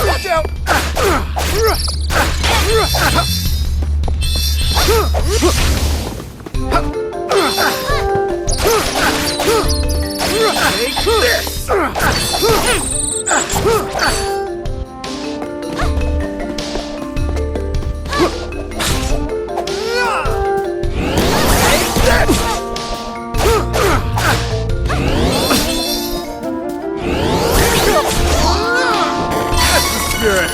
Watch out! Take this! That's the spirit!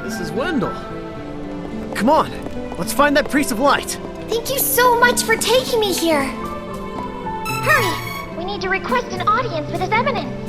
This is Wendel. Come on, let's find that Priest of Light. Thank you so much for taking me here. Hurry! We need to request an audience with His Eminence.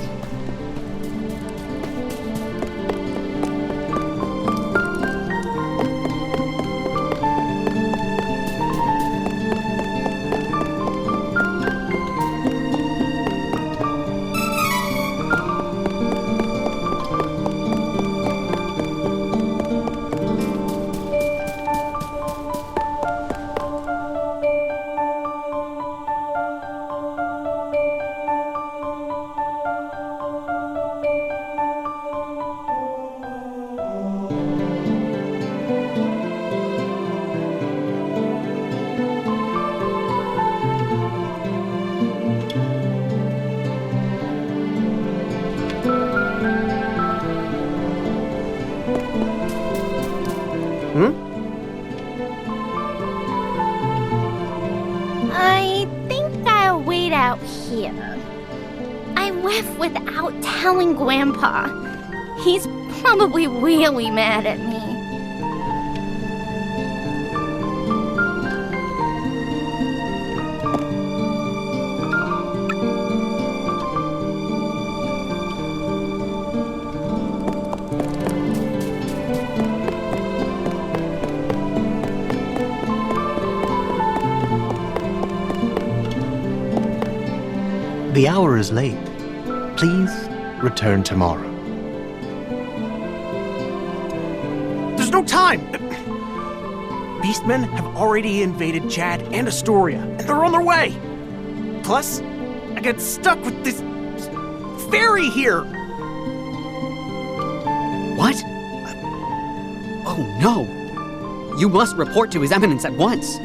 I think I'll wait out here. I left without telling Grandpa. He's probably really mad at me. The hour is late. Please return tomorrow. There's no time! Beastmen have already invaded Chad and Astoria, and they're on their way! Plus, I get stuck with this fairy here! What? Oh no! You must report to His Eminence at once.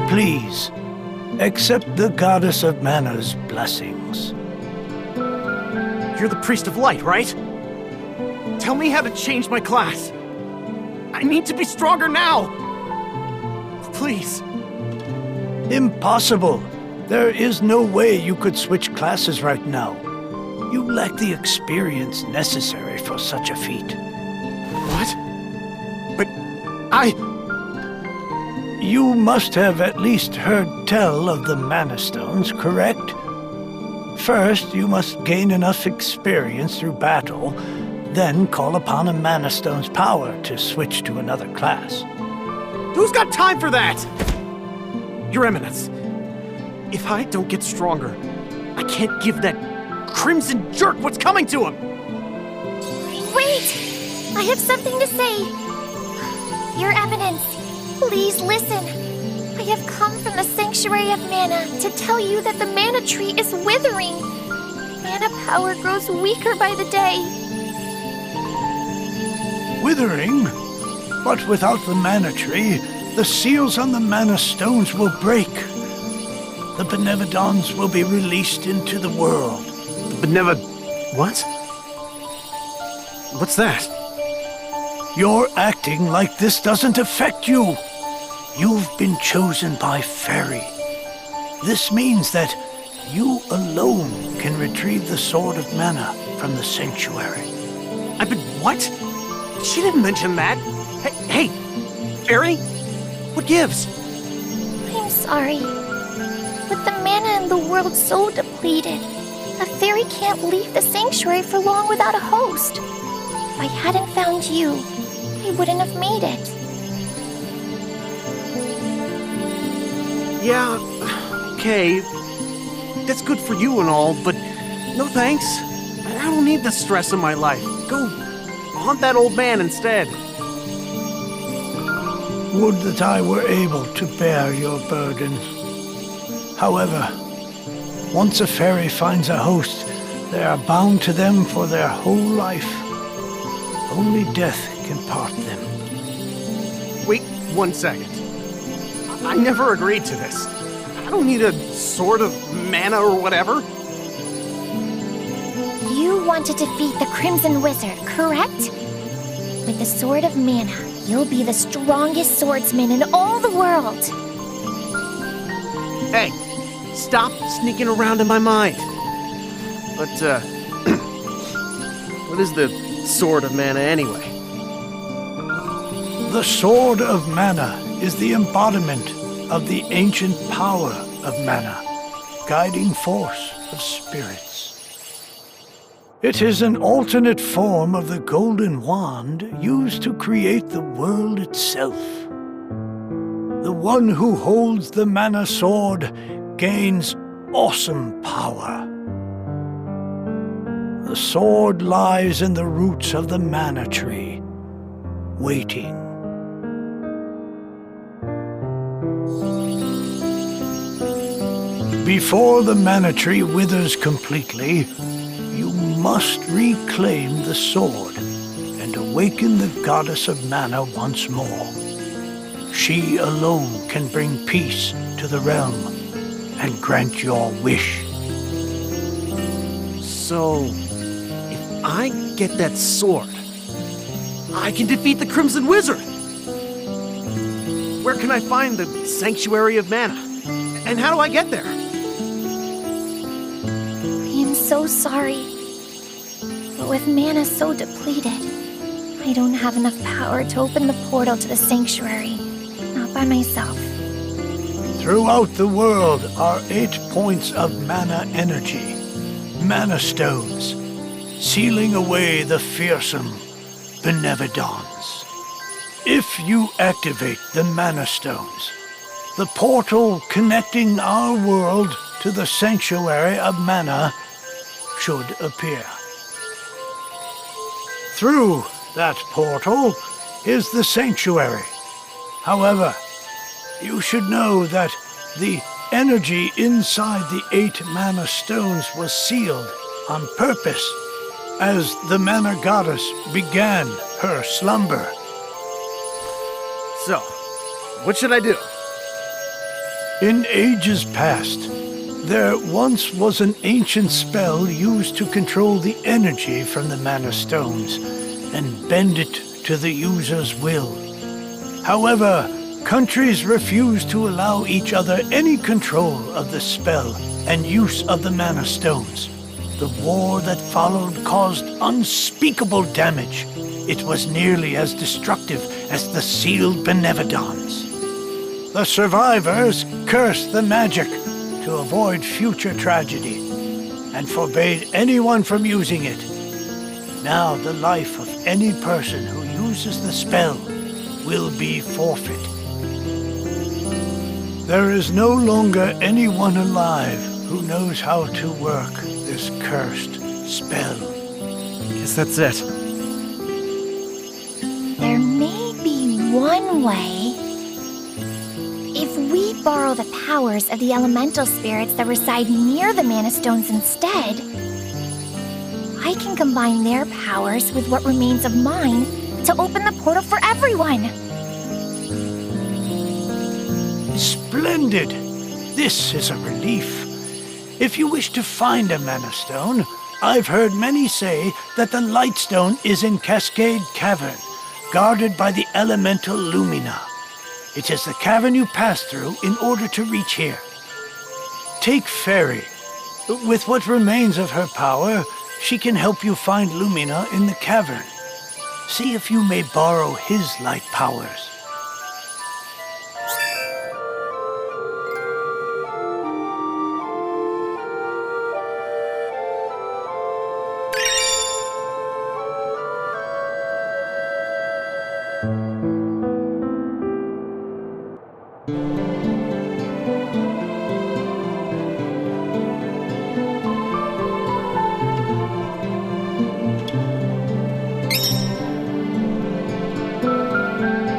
Please, accept the Goddess of Mana's blessings. You're the Priest of Light, right? Tell me how to change my class. I need to be stronger now! Please. Impossible. There is no way you could switch classes right now. You lack the experience necessary for such a feat. What? But You must have at least heard tell of the Mana Stones, correct? First, you must gain enough experience through battle, then call upon a Mana Stone's power to switch to another class. Who's got time for that? Your Eminence, if I don't get stronger, I can't give that crimson jerk what's coming to him! Wait! I have something to say. Your Eminence, please listen. I have come from the Sanctuary of Mana to tell you that the Mana Tree is withering. Mana power grows weaker by the day. Withering? But without the Mana Tree, the seals on the Mana Stones will break. The Benevodons will be released into the world. But never... What? What's that? You're acting like this doesn't affect you. You've been chosen by Fairy. This means that you alone can retrieve the Sword of Mana from the Sanctuary. I've been... What? She didn't mention that. Hey, Fairy? What gives? I'm sorry. With the mana in the world so depleted, a fairy can't leave the sanctuary for long without a host. If I hadn't found you, I wouldn't have made it. Yeah, okay. That's good for you and all, but no thanks. I don't need the stress in my life. Go haunt that old man instead. Would that I were able to bear your burden. However, once a fairy finds a host, they are bound to them for their whole life. Only death can part them. Wait 1 second. I never agreed to this. I don't need a sword of mana or whatever. You want to defeat the Crimson Wizard, correct? With the Sword of Mana, you'll be the strongest swordsman in all the world. Hey, stop sneaking around in my mind. But, what is the Sword of Mana anyway? The Sword of Mana is the embodiment of the ancient power of Mana, guiding force of spirits. It is an alternate form of the golden wand used to create the world itself. The one who holds the Mana Sword gains awesome power. The sword lies in the roots of the Mana Tree, waiting. Before the Mana Tree withers completely, you must reclaim the sword and awaken the Goddess of Mana once more. She alone can bring peace to the realm and grant your wish. So, if I get that sword, I can defeat the Crimson Wizard! Where can I find the Sanctuary of Mana? And how do I get there? I am so sorry. But with mana so depleted, I don't have enough power to open the portal to the sanctuary. Not by myself. Throughout the world are 8 points of mana energy, Mana Stones, sealing away the fearsome Benevodons. If you activate the Mana Stones, the portal connecting our world to the Sanctuary of Mana should appear. Through that portal is the Sanctuary. However, you should know that the energy inside the 8 Mana Stones was sealed on purpose as the Mana Goddess began her slumber. So, what should I do? In ages past, there once was an ancient spell used to control the energy from the Mana Stones and bend it to the user's will. However, countries refused to allow each other any control of the spell and use of the Mana Stones. The war that followed caused unspeakable damage. It was nearly as destructive as the sealed Benevodons. The survivors cursed the magic to avoid future tragedy. and forbade anyone from using it. Now the life of any person who uses the spell will be forfeit. There is no longer anyone alive who knows how to work this cursed spell. Guess that's it. There may be one way. If we borrow the powers of the elemental spirits that reside near the Mana Stones instead, I can combine their powers with what remains of mine to open the portal for everyone. Splendid! This is a relief. If you wish to find a Mana Stone, I've heard many say that the Lightstone is in Cascade Cavern, guarded by the elemental Lumina. It is the cavern you pass through in order to reach here. Take Fairy. With what remains of her power, she can help you find Lumina in the cavern. See if you may borrow his light powers.